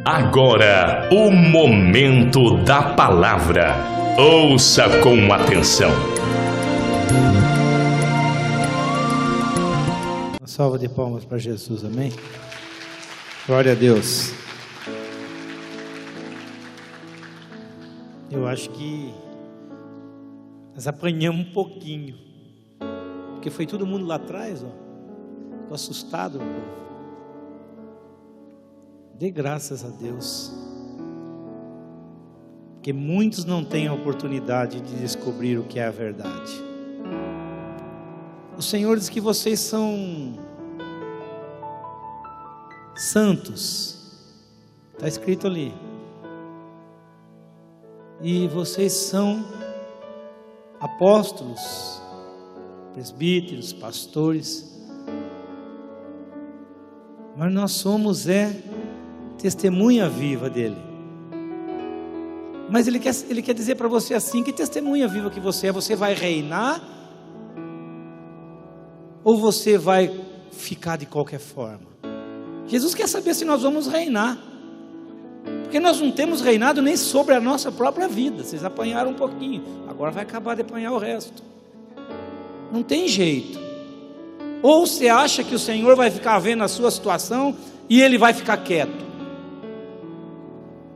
Agora, o momento da palavra. Ouça com atenção. Uma salva de palmas para Jesus, amém? Glória a Deus. Eu acho que nós apanhamos um pouquinho, porque foi todo mundo lá atrás, ó. Estou assustado, meu povo. Dê graças a Deus, porque muitos não têm a oportunidade de descobrir o que é a verdade. O Senhor diz que vocês são santos, está escrito ali, e vocês são apóstolos, presbíteros, pastores, mas nós somos testemunha viva dele. Mas ele quer dizer para você assim: que testemunha viva que você é? Você vai reinar ou você vai ficar de qualquer forma? Jesus quer saber se nós vamos reinar, porque nós não temos reinado nem sobre a nossa própria vida. Vocês apanharam um pouquinho, agora vai acabar de apanhar o resto. Não tem jeito. Ou você acha que o Senhor vai ficar vendo a sua situação e ele vai ficar quieto,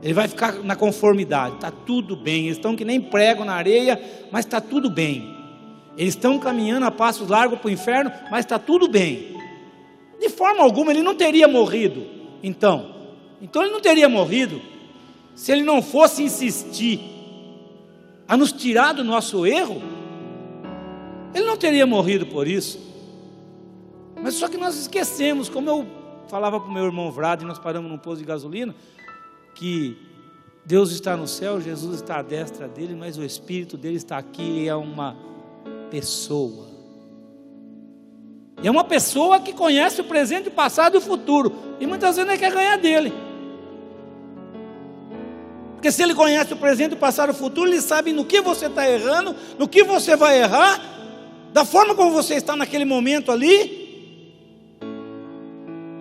ele vai ficar na conformidade. Está tudo bem, eles estão que nem prego na areia, mas está tudo bem. Eles estão caminhando a passos largos para o inferno, mas está tudo bem. De forma alguma ele não teria morrido. Então ele não teria morrido se ele não fosse insistir a nos tirar do nosso erro. Ele não teria morrido por isso. Mas só que nós esquecemos, como eu falava para o meu irmão Vrado, e nós paramos num posto de gasolina, que Deus está no céu, Jesus está à destra dele, mas o Espírito dele está aqui, e é uma pessoa. E é uma pessoa que conhece o presente, o passado e o futuro, e muitas vezes ele quer ganhar dele. Porque se ele conhece o presente, o passado e o futuro, ele sabe no que você está errando, no que você vai errar, da forma como você está naquele momento ali.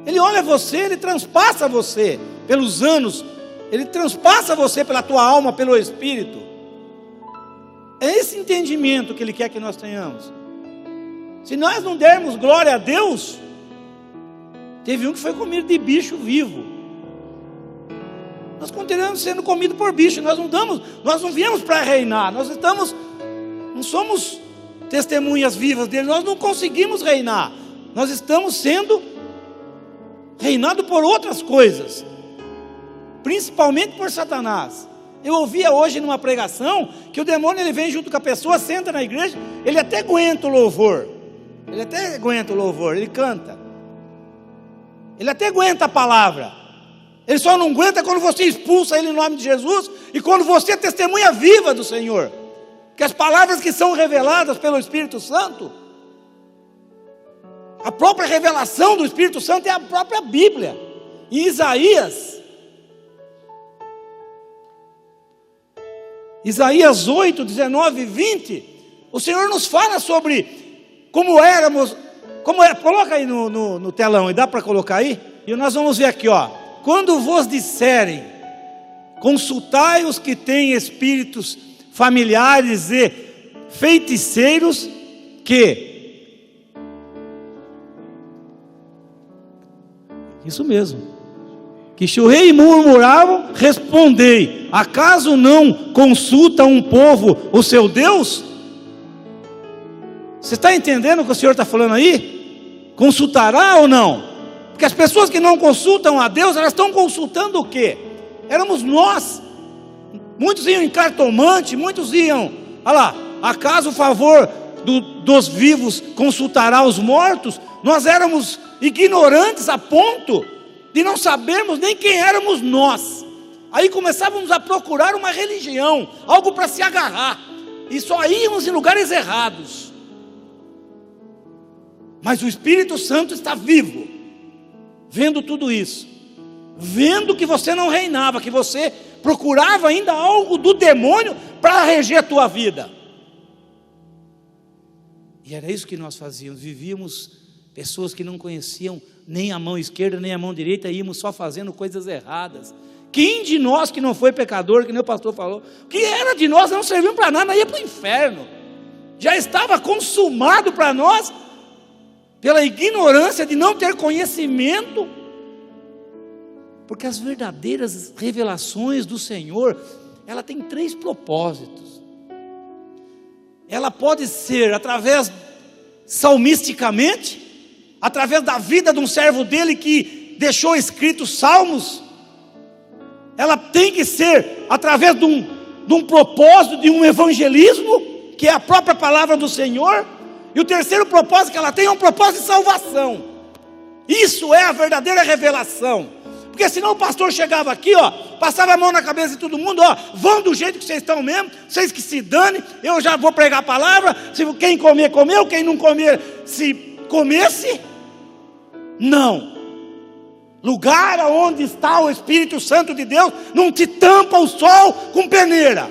Ele olha você, ele transpassa você pelos anos, ele transpassa você pela tua alma, pelo Espírito. É esse entendimento que ele quer que nós tenhamos. Se nós não dermos glória a Deus, teve um que foi comido de bicho vivo. Nós continuamos sendo comidos por bicho. Nós não viemos para reinar. Não somos testemunhas vivas dele. Nós não conseguimos reinar. Nós estamos sendo reinados por outras coisas, principalmente por Satanás. Eu ouvia hoje numa pregação que o demônio ele vem junto com a pessoa, senta na igreja, ele até aguenta o louvor. Ele canta. Ele até aguenta a palavra. Ele só não aguenta quando você expulsa ele em nome de Jesus e quando você é testemunha viva do Senhor. Que as palavras que são reveladas pelo Espírito Santo, a própria revelação do Espírito Santo é a própria Bíblia. Em Isaías 8, 19 e 20, o Senhor nos fala sobre como éramos, coloca aí no telão, e dá para colocar aí? E nós vamos ver aqui, ó. Quando vos disserem, consultai os que têm espíritos familiares e feiticeiros, isso mesmo, que chorrei e murmuravam, respondei: acaso não consulta um povo o seu Deus? Você está entendendo o que o Senhor está falando aí? Consultará ou não? Porque as pessoas que não consultam a Deus, elas estão consultando o quê? Éramos nós. Muitos iam em cartomante, muitos iam, olha lá, acaso o favor dos vivos consultará os mortos? Nós éramos ignorantes a ponto de não sabermos nem quem éramos nós. Aí começávamos a procurar uma religião, algo para se agarrar, e só íamos em lugares errados. Mas o Espírito Santo está vivo, vendo tudo isso, vendo que você não reinava, que você procurava ainda algo do demônio para reger a tua vida. E era isso que nós fazíamos, vivíamos pessoas que não conheciam nem a mão esquerda nem a mão direita, íamos só fazendo coisas erradas, Quem de nós que não foi pecador, que nem o pastor falou, que era de nós, não serviu para nada, ia para o inferno. Já estava consumado para nós, pela ignorância de não ter conhecimento. Porque as verdadeiras revelações do Senhor, ela tem 3 propósitos. Ela pode ser através, salmisticamente, através da vida de um servo dele que deixou escrito salmos. Ela tem que ser através de um propósito, de um evangelismo, que é a própria palavra do Senhor. E o terceiro propósito que ela tem é um propósito de salvação. Isso é a verdadeira revelação. Porque senão o pastor chegava aqui, passava a mão na cabeça de todo mundo, vão do jeito que vocês estão mesmo, vocês que se danem, eu já vou pregar a palavra, se quem comer, comeu, quem não comer, se comesse. Não. Lugar onde está o Espírito Santo de Deus, não te tampa o sol com peneira.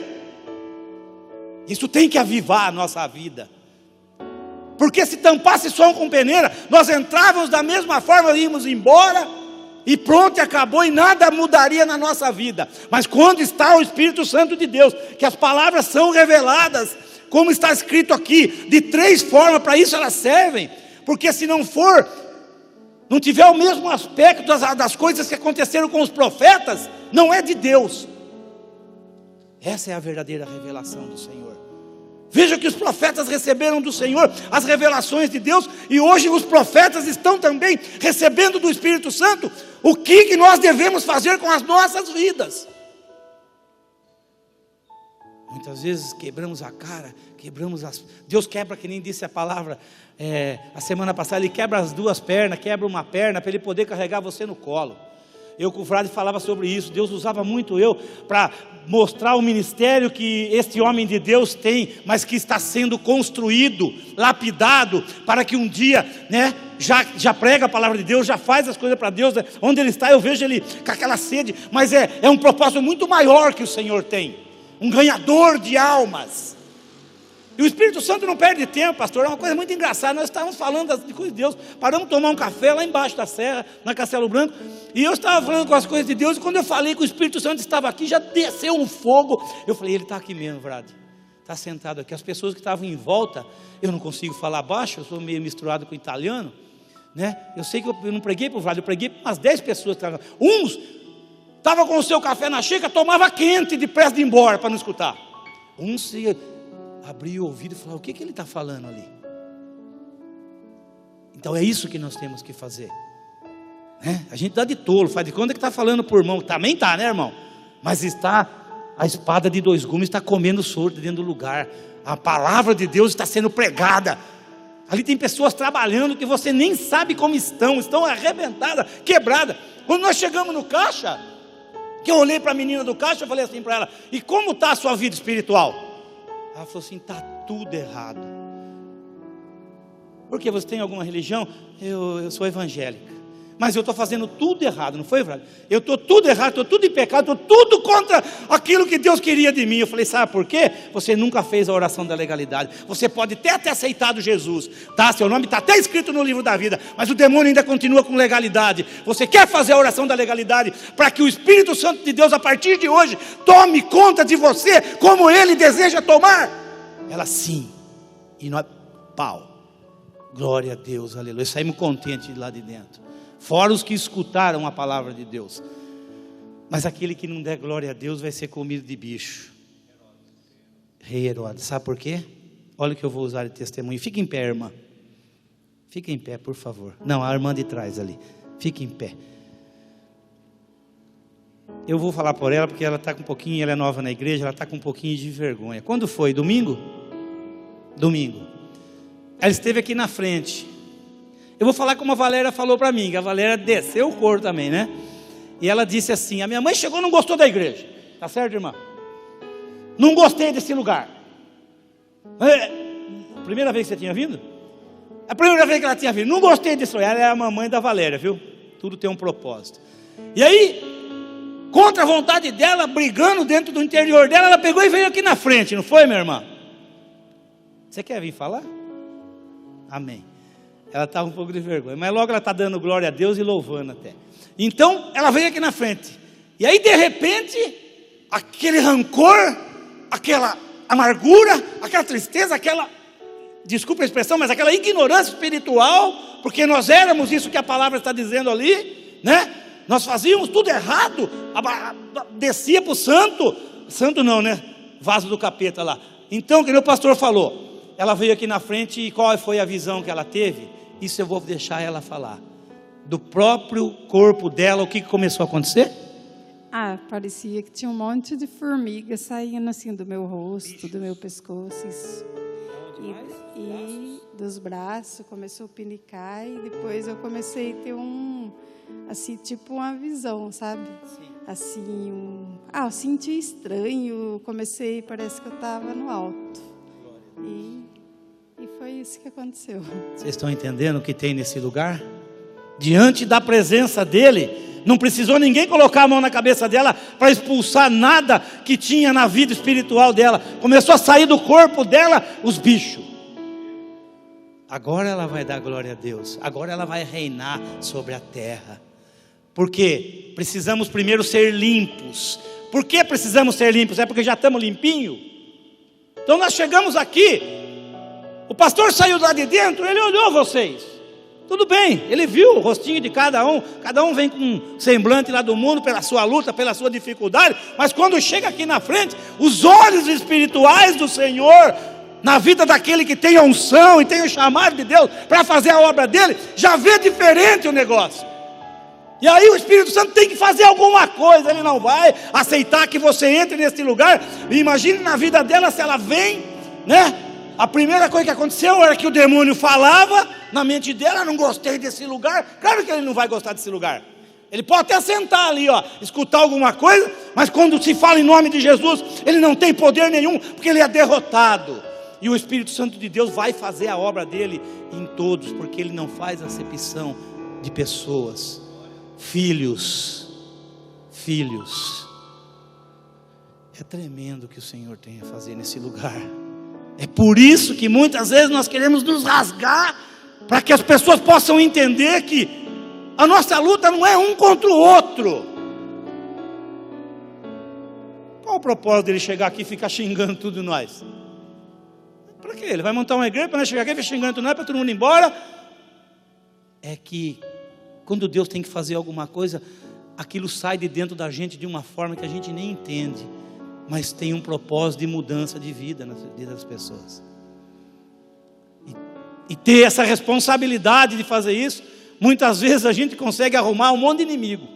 Isso tem que avivar a nossa vida. Porque se tampasse sol com peneira, nós entrávamos da mesma forma, íamos embora, e pronto, acabou, e nada mudaria na nossa vida. Mas quando está o Espírito Santo de Deus, que as palavras são reveladas, como está escrito aqui, de 3 formas, para isso elas servem. Porque se não for, não tiver o mesmo aspecto das coisas que aconteceram com os profetas, não é de Deus. Essa é a verdadeira revelação do Senhor. Veja que os profetas receberam do Senhor as revelações de Deus, e hoje os profetas estão também recebendo do Espírito Santo o que nós devemos fazer com as nossas vidas. Muitas vezes quebramos a cara, Deus quebra, que nem disse a palavra a semana passada, Ele quebra as 2 pernas, quebra uma perna para Ele poder carregar você no colo. Eu com o Frade falava sobre isso. Deus usava muito eu para mostrar o ministério que este homem de Deus tem, mas que está sendo construído, lapidado, para que um dia, já prega a palavra de Deus, já faz as coisas para Deus. Onde ele está, eu vejo ele com aquela sede, mas é um propósito muito maior que o Senhor tem, um ganhador de almas. E o Espírito Santo não perde tempo, pastor. É uma coisa muito engraçada. Nós estávamos falando de coisas de Deus, paramos de tomar um café lá embaixo da serra, na Castelo Branco, e eu estava falando com as coisas de Deus, e quando eu falei que o Espírito Santo estava aqui, já desceu um fogo. Eu falei, ele está aqui mesmo, Frade, está sentado aqui. As pessoas que estavam em volta, eu não consigo falar baixo, eu sou meio misturado com italiano, eu sei que eu não preguei para o Frade, eu preguei para umas 10 pessoas que estavam. Uns estavam com o seu café na xícara, tomava quente, depressa de ir embora, para não escutar. Uns se abriu o ouvido e falou, o que ele está falando ali? Então é isso que nós temos que fazer, A gente dá de tolo, faz de conta que está falando por mão, também está, irmão? Mas a espada de 2 gumes está comendo sorte dentro do lugar. A palavra de Deus está sendo pregada. Ali tem pessoas trabalhando que você nem sabe como estão arrebentadas, quebradas. Quando nós chegamos no caixa, que eu olhei para a menina do caixa, eu falei assim para ela, e como está a sua vida espiritual? Ela falou assim, está tudo errado. Por que? Você tem alguma religião? Eu sou evangélica. Mas eu estou fazendo tudo errado, não foi, Frade? Eu estou tudo errado, estou tudo em pecado, estou tudo contra aquilo que Deus queria de mim. Eu falei, sabe por quê? Você nunca fez a oração da legalidade. Você pode até ter aceitado Jesus, seu nome está até escrito no livro da vida, mas o demônio ainda continua com legalidade. Você quer fazer a oração da legalidade para que o Espírito Santo de Deus, a partir de hoje, tome conta de você como Ele deseja tomar? Ela, sim. E nós, pau. Glória a Deus, aleluia. Saímos contentes de lá de dentro. Fora os que escutaram a palavra de Deus. Mas aquele que não der glória a Deus vai ser comido de bicho. Rei Herodes, sabe por quê? Olha o que eu vou usar de testemunho. Fica em pé, irmã. Fica em pé, por favor. Não, a irmã de trás ali. Fica em pé. Eu vou falar por ela porque ela está com um pouquinho, ela é nova na igreja, ela está com um pouquinho de vergonha. Quando foi? Domingo? Domingo. Ela esteve aqui na frente. Eu vou falar como a Valéria falou para mim, que a Valéria desceu o couro também, E ela disse assim, a minha mãe chegou e não gostou da igreja. Tá certo, irmã? Não gostei desse lugar. Primeira vez que você tinha vindo? A primeira vez que ela tinha vindo. Não gostei desse lugar. Ela é a mamãe da Valéria, viu? Tudo tem um propósito. E aí, contra a vontade dela, brigando dentro do interior dela, ela pegou e veio aqui na frente, não foi, minha irmã? Você quer vir falar? Amém. Ela estava um pouco de vergonha, mas logo ela está dando glória a Deus e louvando até. Então, ela veio aqui na frente. E aí de repente, aquele rancor, aquela amargura, aquela tristeza, desculpa a expressão, mas aquela ignorância espiritual, porque nós éramos isso que a palavra está dizendo ali, né? Nós fazíamos tudo errado, descia para o santo não, né? Vaso do capeta lá. Então, que o pastor falou, ela veio aqui na frente e qual foi a visão que ela teve? Isso eu vou deixar ela falar. Do próprio corpo dela, o que começou a acontecer? Parecia que tinha um monte de formiga saindo assim do meu rosto, do meu pescoço, isso. E dos braços, começou a pinicar e depois eu comecei a ter assim, tipo uma visão, sabe? Sim. Assim, eu senti estranho, parece que eu estava no alto. E foi isso que aconteceu. Vocês estão entendendo o que tem nesse lugar? Diante da presença dele, não precisou ninguém colocar a mão na cabeça dela para expulsar nada que tinha na vida espiritual dela. Começou a sair do corpo dela os bichos. Agora ela vai dar glória a Deus. Agora ela vai reinar sobre a terra. Porque precisamos primeiro ser limpos. Por que precisamos ser limpos? É porque já estamos limpinhos. Então nós chegamos aqui, o pastor saiu lá de dentro, ele olhou vocês. Tudo bem, ele viu o rostinho de cada um vem com um semblante lá do mundo, pela sua luta, pela sua dificuldade, mas quando chega aqui na frente, os olhos espirituais do Senhor, na vida daquele que tem a unção e tem o chamado de Deus para fazer a obra dele, já vê diferente o negócio. E aí o Espírito Santo tem que fazer alguma coisa, ele não vai aceitar que você entre nesse lugar. Imagine na vida dela, se ela vem, né? A primeira coisa que aconteceu era que o demônio falava na mente dela, não gostei desse lugar. Claro que ele não vai gostar desse lugar. Ele pode até sentar ali, escutar alguma coisa, mas quando se fala em nome de Jesus, ele não tem poder nenhum, porque ele é derrotado. E o Espírito Santo de Deus vai fazer a obra dele em todos, porque ele não faz acepção de pessoas. Filhos. É tremendo o que o Senhor tem a fazer nesse lugar. É por isso que muitas vezes nós queremos nos rasgar, para que as pessoas possam entender que a nossa luta não é um contra o outro. Qual o propósito dele chegar aqui e ficar xingando tudo nós? Para quê? Ele vai montar uma igreja para nós chegar aqui e ficar xingando tudo nós, para todo mundo ir embora? É que quando Deus tem que fazer alguma coisa, aquilo sai de dentro da gente de uma forma que a gente nem entende, mas tem um propósito de mudança de vida na vida das pessoas. E ter essa responsabilidade de fazer isso, muitas vezes a gente consegue arrumar um monte de inimigo.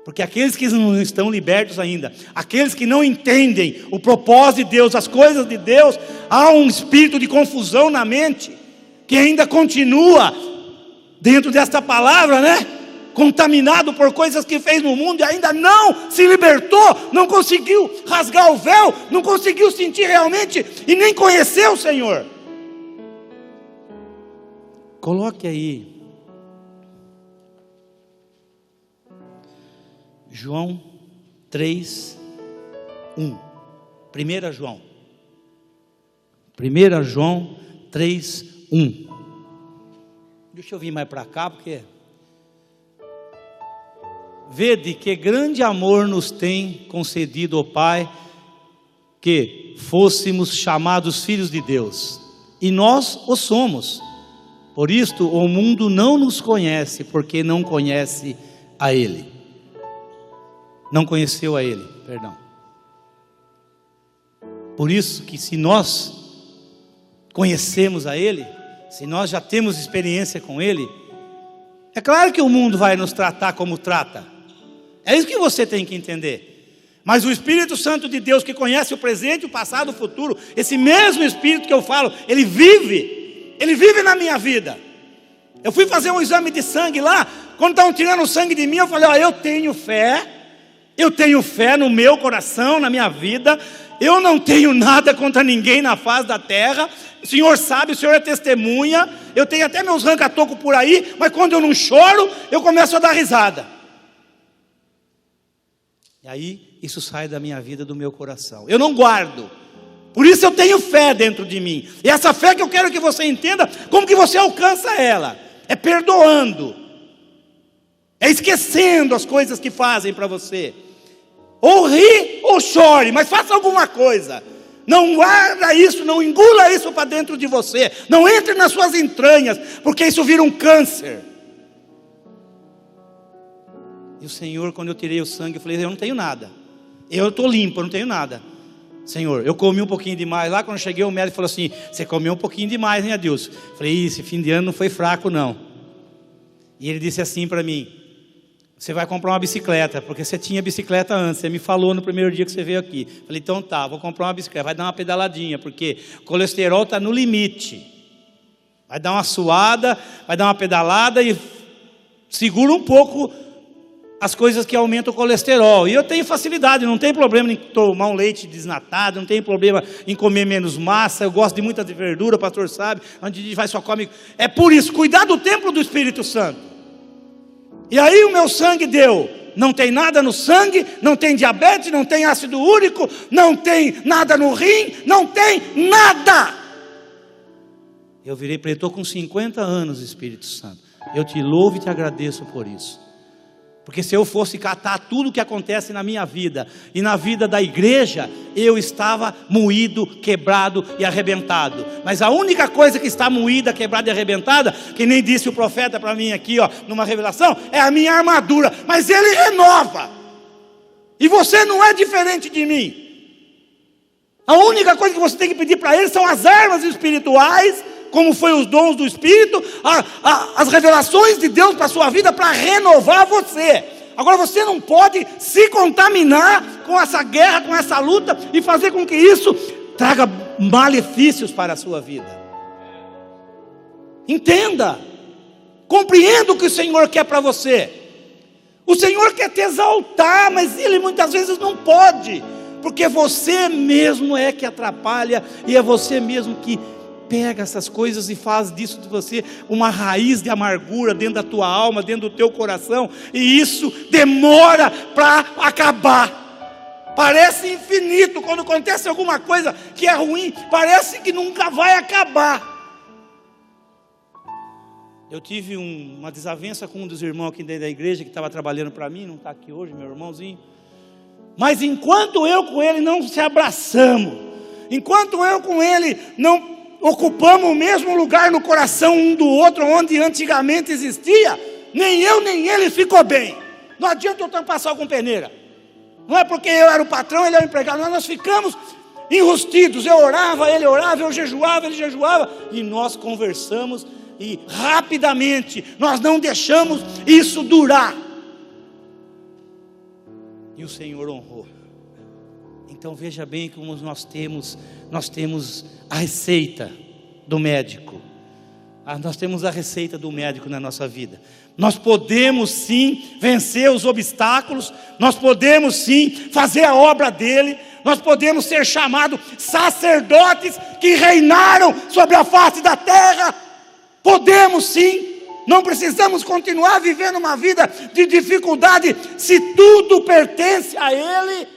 Porque aqueles que não estão libertos ainda, aqueles que não entendem o propósito de Deus, as coisas de Deus, há um espírito de confusão na mente, que ainda continua dentro desta palavra, né? Contaminado por coisas que fez no mundo e ainda não se libertou, não conseguiu rasgar o véu, não conseguiu sentir realmente e nem conhecer o Senhor. Coloque aí João 3:1. 1 João 3:1. Deixa eu vir mais para cá, porque vede que grande amor nos tem concedido o Pai, que fôssemos chamados filhos de Deus, e nós o somos. Por isto o mundo não nos conhece, porque não conhece a Ele. Não conheceu a Ele, perdão. Por isso que se nós conhecemos a Ele, se nós já temos experiência com Ele, é claro que o mundo vai nos tratar como trata. É isso que você tem que entender. Mas o Espírito Santo de Deus, que conhece o presente, o passado, o futuro, esse mesmo Espírito que eu falo, ele vive na minha vida. Eu fui fazer um exame de sangue lá, quando estavam tirando o sangue de mim, eu falei, eu tenho fé no meu coração, na minha vida, eu não tenho nada contra ninguém na face da terra, o Senhor sabe, o Senhor é testemunha, eu tenho até meus ranca-toco por aí, mas quando eu não choro, eu começo a dar risada. E aí, isso sai da minha vida, do meu coração. Eu não guardo. Por isso eu tenho fé dentro de mim. E essa fé que eu quero que você entenda, como que você alcança ela? É perdoando. É esquecendo as coisas que fazem para você. Ou ri ou chore, mas faça alguma coisa. Não guarda isso, não engula isso para dentro de você. Não entre nas suas entranhas, porque isso vira um câncer. E o Senhor, quando eu tirei o sangue, eu falei, eu não tenho nada. Eu estou limpo, eu não tenho nada. Senhor, eu comi um pouquinho demais. Lá quando eu cheguei, o médico falou assim, você comeu um pouquinho demais, hein, Adilson? Eu falei, esse fim de ano não foi fraco, não. E ele disse assim para mim, você vai comprar uma bicicleta, porque você tinha bicicleta antes, você me falou no primeiro dia que você veio aqui. Eu falei, então tá, vou comprar uma bicicleta, vai dar uma pedaladinha, porque o colesterol está no limite. Vai dar uma suada, vai dar uma pedalada e segura um pouco as coisas que aumentam o colesterol. E eu tenho facilidade, não tem problema em tomar um leite desnatado, não tem problema em comer menos massa, eu gosto de muita verdura, o pastor sabe, onde a gente vai só come. É por isso, cuidar do templo do Espírito Santo. E aí o meu sangue deu, não tem nada no sangue, não tem diabetes, não tem ácido úrico, não tem nada no rim, não tem nada. Eu virei para ele, estou com 50 anos, Espírito Santo, eu te louvo e te agradeço por isso. Porque se eu fosse catar tudo o que acontece na minha vida e na vida da igreja, eu estava moído, quebrado e arrebentado. Mas a única coisa que está moída, quebrada e arrebentada, que nem disse o profeta para mim aqui, ó, numa revelação, é a minha armadura. Mas ele renova. E você não é diferente de mim. A única coisa que você tem que pedir para ele são as armas espirituais, como foi os dons do Espírito, as revelações de Deus para a sua vida, para renovar você. Agora você não pode se contaminar com essa guerra, com essa luta, e fazer com que isso traga malefícios para a sua vida. Entenda, compreenda o que o Senhor quer para você. O Senhor quer te exaltar, mas Ele muitas vezes não pode, porque você mesmo é que atrapalha, e é você mesmo que pega essas coisas e faz disso de você uma raiz de amargura dentro da tua alma, dentro do teu coração, e isso demora para acabar. Parece infinito, quando acontece alguma coisa que é ruim, parece que nunca vai acabar. Eu tive uma desavença com um dos irmãos aqui dentro da igreja, que estava trabalhando para mim, não está aqui hoje, meu irmãozinho. Mas enquanto eu com ele não se abraçamos, enquanto eu com ele não ocupamos o mesmo lugar no coração um do outro, onde antigamente existia, nem eu nem ele ficou bem. Não adianta eu tampar sal com peneira. Não é porque eu era o patrão, ele era o empregado. Nós ficamos enrustidos. Eu orava, eu jejuava, ele jejuava, e nós conversamos, e rapidamente nós não deixamos isso durar. E o Senhor honrou. Então veja bem como nós temos a receita do médico. Nós temos a receita do médico na nossa vida. Nós podemos sim vencer os obstáculos, nós podemos sim fazer a obra dele, nós podemos ser chamados sacerdotes que reinaram sobre a face da terra. Podemos sim. Não precisamos continuar vivendo uma vida de dificuldade, se tudo pertence a Ele.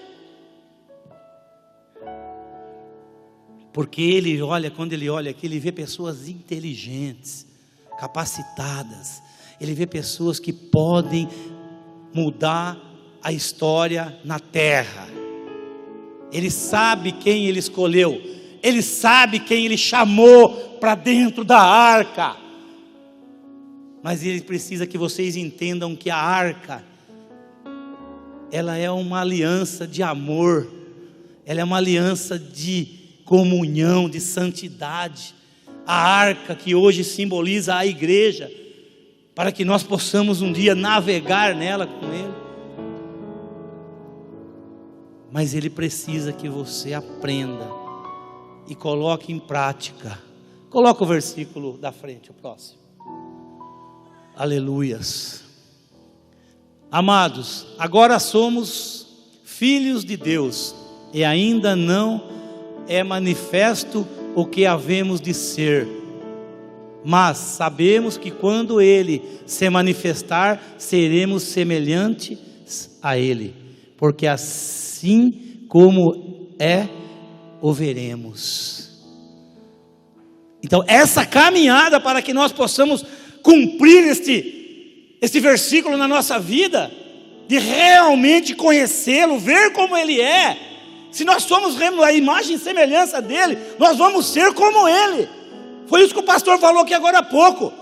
Porque Ele olha, quando Ele olha aqui, Ele vê pessoas inteligentes, capacitadas. Ele vê pessoas que podem mudar a história na terra. Ele sabe quem Ele escolheu. Ele sabe quem Ele chamou para dentro da arca. Mas Ele precisa que vocês entendam que a arca, ela é uma aliança de amor. Ela é uma aliança de comunhão, de santidade. A arca que hoje simboliza a igreja, para que nós possamos um dia navegar nela com Ele. Mas Ele precisa que você aprenda e coloque em prática. Coloca o versículo da frente, o próximo. Aleluias. Amados, agora somos filhos de Deus, e ainda não é manifesto o que havemos de ser, mas sabemos que quando Ele se manifestar, seremos semelhantes a Ele, porque assim como é, o veremos. Então essa caminhada para que nós possamos cumprir esse versículo na nossa vida, de realmente conhecê-lo, ver como Ele é. Se nós somos a imagem e semelhança dEle, nós vamos ser como Ele. Foi isso que o pastor falou aqui agora há pouco.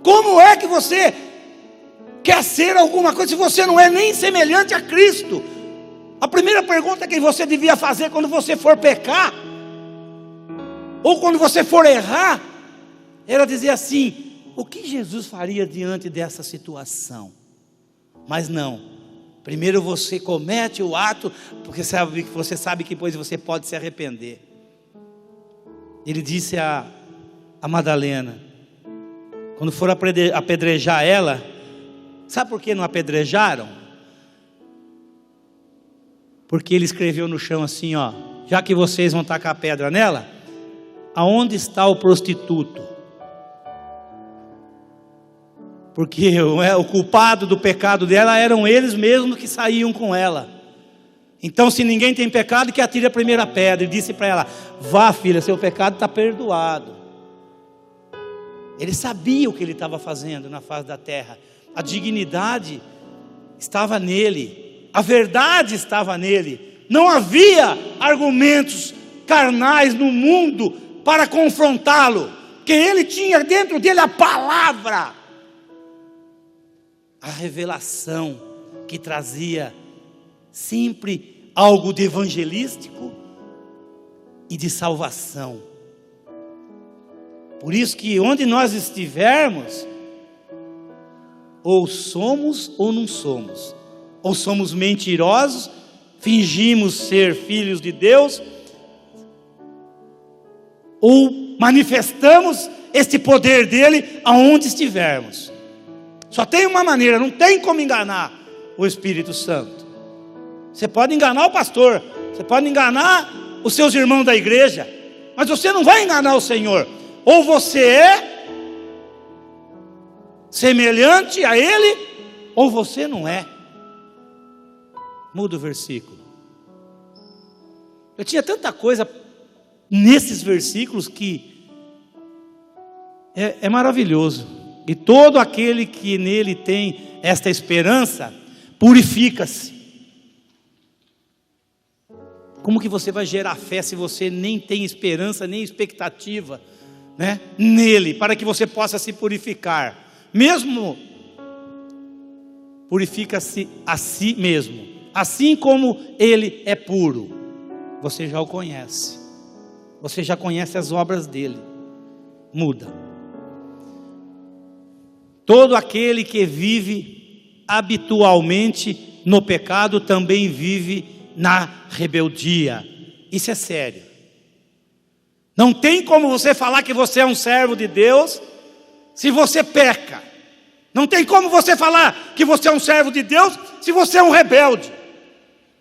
Como é que você quer ser alguma coisa se você não é nem semelhante a Cristo? A primeira pergunta que você devia fazer quando você for pecar, ou quando você for errar, era dizer assim: o que Jesus faria diante dessa situação? Mas não, primeiro você comete o ato, porque você sabe que depois você pode se arrepender. Ele disse a Madalena, quando for apedrejar ela, sabe por que não apedrejaram? Porque ele escreveu no chão assim, ó: já que vocês vão tacar a pedra nela, aonde está o prostituto? Porque o culpado do pecado dela eram eles mesmos que saíam com ela. Então, se ninguém tem pecado, que atire a primeira pedra. E disse para ela: vá, filha, seu pecado está perdoado. Ele sabia o que ele estava fazendo na face da terra. A dignidade estava nele, a verdade estava nele. Não havia argumentos carnais no mundo para confrontá-lo, porque ele tinha dentro dele a palavra, a revelação que trazia sempre algo de evangelístico e de salvação. Por isso que onde nós estivermos, ou somos ou não somos, ou somos mentirosos, fingimos ser filhos de Deus, ou manifestamos este poder dele aonde estivermos. Só tem uma maneira, não tem como enganar o Espírito Santo. Você pode enganar o pastor, você pode enganar os seus irmãos da igreja, mas você não vai enganar o Senhor. Ou você é semelhante a Ele, ou você não é. Muda o versículo. Eu tinha tanta coisa nesses versículos que é maravilhoso. E todo aquele que nele tem esta esperança, purifica-se. Como que você vai gerar fé se você nem tem esperança, nem expectativa, né, nele, para que você possa se purificar? Mesmo purifica-se a si mesmo, assim como ele é puro. Você já o conhece, você já conhece as obras dele. Muda. Todo aquele que vive habitualmente no pecado também vive na rebeldia. Isso é sério. Não tem como você falar que você é um servo de Deus se você peca. Não tem como você falar que você é um servo de Deus se você é um rebelde.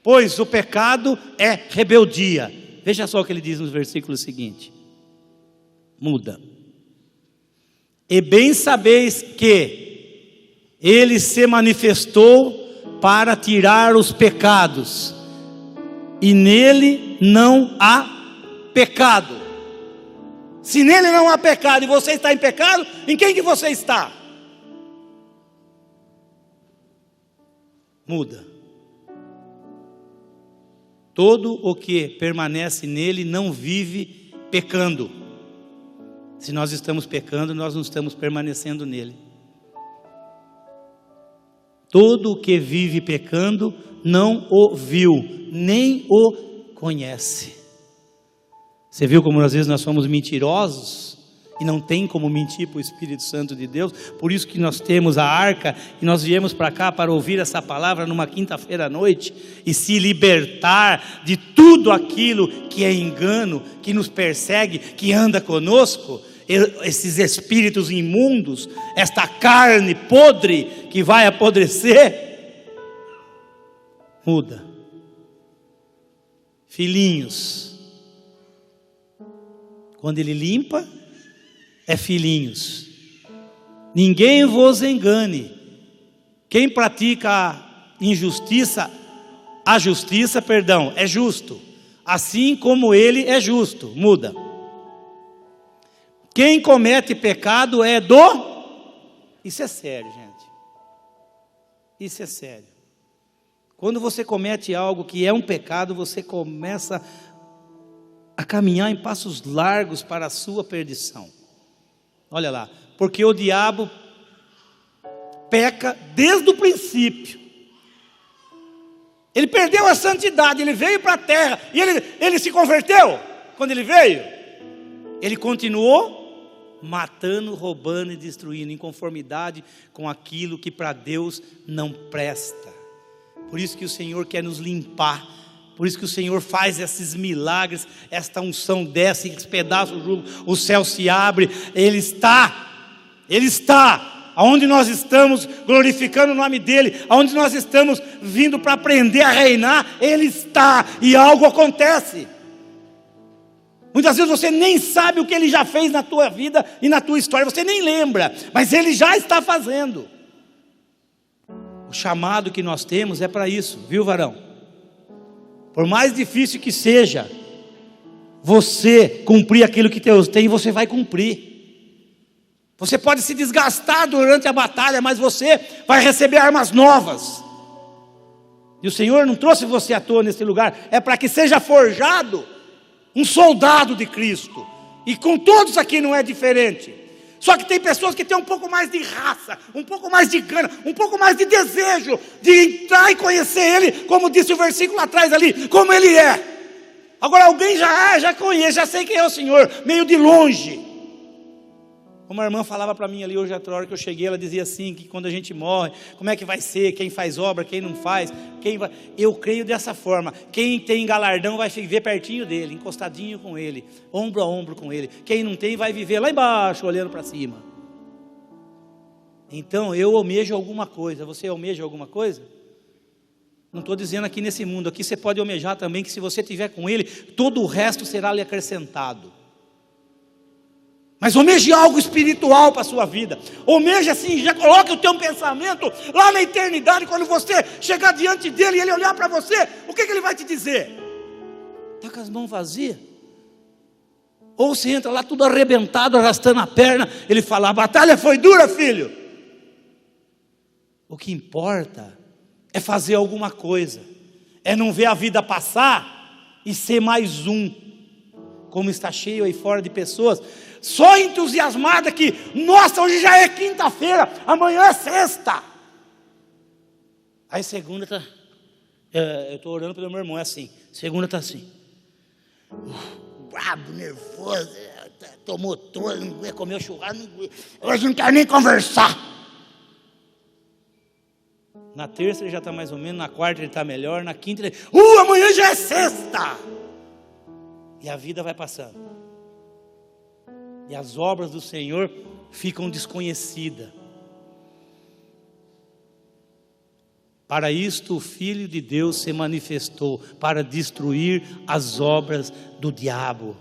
Pois o pecado é rebeldia. Veja só o que ele diz no versículo seguinte. Muda. E bem sabeis que ele se manifestou para tirar os pecados, e nele não há pecado. Se nele não há pecado e você está em pecado, em quem que você está? Muda. Todo o que permanece nele não vive pecando. Se nós estamos pecando, nós não estamos permanecendo nele. Todo o que vive pecando não o viu, nem o conhece. Você viu como às vezes nós somos mentirosos e não tem como mentir para o Espírito Santo de Deus? Por isso que nós temos a arca e nós viemos para cá para ouvir essa palavra numa quinta-feira à noite e se libertar de tudo aquilo que é engano, que nos persegue, que anda conosco, esses espíritos imundos, esta carne podre que vai apodrecer. Muda. Filhinhos. Quando ele limpa, é filhinhos. Ninguém vos engane. Quem pratica a justiça, é justo, assim como ele é justo. Muda. Quem comete pecado é do... Isso é sério, gente. isso é sério. Quando você comete algo que é um pecado, você começa a caminhar em passos largos para a sua perdição. Olha lá, porque o diabo peca desde o princípio. Ele perdeu a santidade, ele veio para a terra, e ele se converteu quando ele veio. Ele continuou matando, roubando e destruindo, em conformidade com aquilo que para Deus não presta. Por isso que o Senhor quer nos limpar, por isso que o Senhor faz esses milagres, esta unção desce, despedaça o jugo, o céu se abre, Ele está, aonde nós estamos glorificando o nome dEle, aonde nós estamos vindo para aprender a reinar, Ele está, e algo acontece. Muitas vezes você nem sabe o que Ele já fez na tua vida e na tua história, você nem lembra, mas Ele já está fazendo. O chamado que nós temos é para isso, viu, varão? Por mais difícil que seja, você cumprir aquilo que Deus tem, você vai cumprir. Você pode se desgastar durante a batalha, mas você vai receber armas novas. E o Senhor não trouxe você à toa nesse lugar, é para que seja forjado um soldado de Cristo. E com todos aqui não é diferente. Só que tem pessoas que têm um pouco mais de raça, um pouco mais de gana, um pouco mais de desejo de entrar e conhecer Ele, como disse o versículo atrás ali, como Ele é. Agora alguém já conhece, já sei quem é o Senhor, meio de longe. Uma irmã falava para mim ali hoje, a hora que eu cheguei, ela dizia assim, que quando a gente morre, como é que vai ser, quem faz obra, quem não faz, eu creio dessa forma, quem tem galardão vai viver pertinho dele, encostadinho com ele, ombro a ombro com ele, quem não tem vai viver lá embaixo, olhando para cima. Então eu almejo alguma coisa, você almeja alguma coisa? Não estou dizendo aqui nesse mundo, aqui você pode almejar também, que se você estiver com ele, todo o resto será lhe acrescentado. Mas almeje algo espiritual para a sua vida. Almeje assim, já coloque o teu pensamento lá na eternidade. Quando você chegar diante dele e ele olhar para você, o que ele vai te dizer? Está com as mãos vazias? Ou você entra lá tudo arrebentado, arrastando a perna, ele fala, a batalha foi dura, filho. O que importa é fazer alguma coisa, é não ver a vida passar e ser mais um. Como está cheio aí fora de pessoas só entusiasmada que, nossa, hoje já é quinta-feira, amanhã é sexta. Aí segunda está, eu estou orando pelo meu irmão, é assim, segunda está assim, brabo, nervoso, tomou todo, não comeu churrasco, hoje não quer nem conversar. Na terça ele já está mais ou menos, na quarta ele está melhor, na quinta ele, amanhã já é sexta. E a vida vai passando. E as obras do Senhor ficam desconhecidas. Para isto o Filho de Deus se manifestou, para destruir as obras do diabo.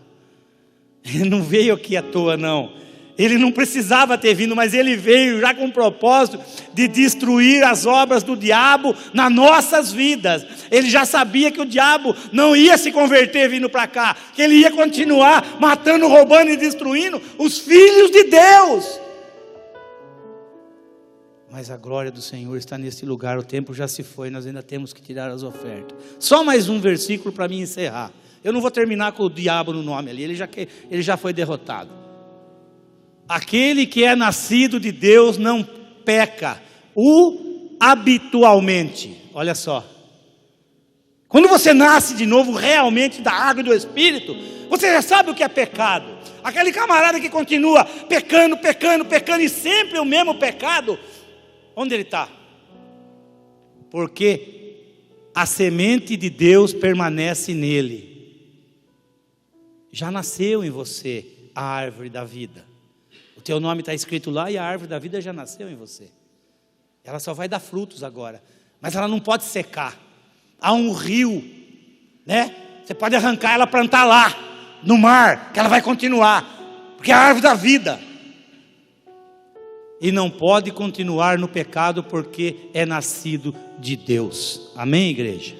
Ele não veio aqui à toa não. Ele não precisava ter vindo, mas ele veio já com o propósito de destruir as obras do diabo nas nossas vidas. Ele já sabia que o diabo não ia se converter vindo para cá, que ele ia continuar matando, roubando e destruindo os filhos de Deus. Mas a glória do Senhor está nesse lugar, o tempo já se foi, nós ainda temos que tirar as ofertas. Só mais um versículo para mim encerrar. Eu não vou terminar com o diabo no nome ali, ele já foi derrotado. Aquele que é nascido de Deus não peca, habitualmente. Olha só, quando você nasce de novo realmente da água e do Espírito, você já sabe o que é pecado. Aquele camarada que continua pecando e sempre o mesmo pecado, onde ele está? Porque a semente de Deus permanece nele. Já nasceu em você a árvore da vida. O teu nome está escrito lá e a árvore da vida já nasceu em você. Ela só vai dar frutos agora, mas ela não pode secar. Há um rio, né? Você pode arrancar ela, plantar lá no mar, que ela vai continuar, porque é a árvore da vida. E não pode continuar no pecado porque é nascido de Deus. Amém, igreja?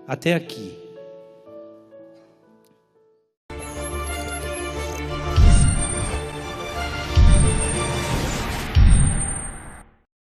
Até aqui.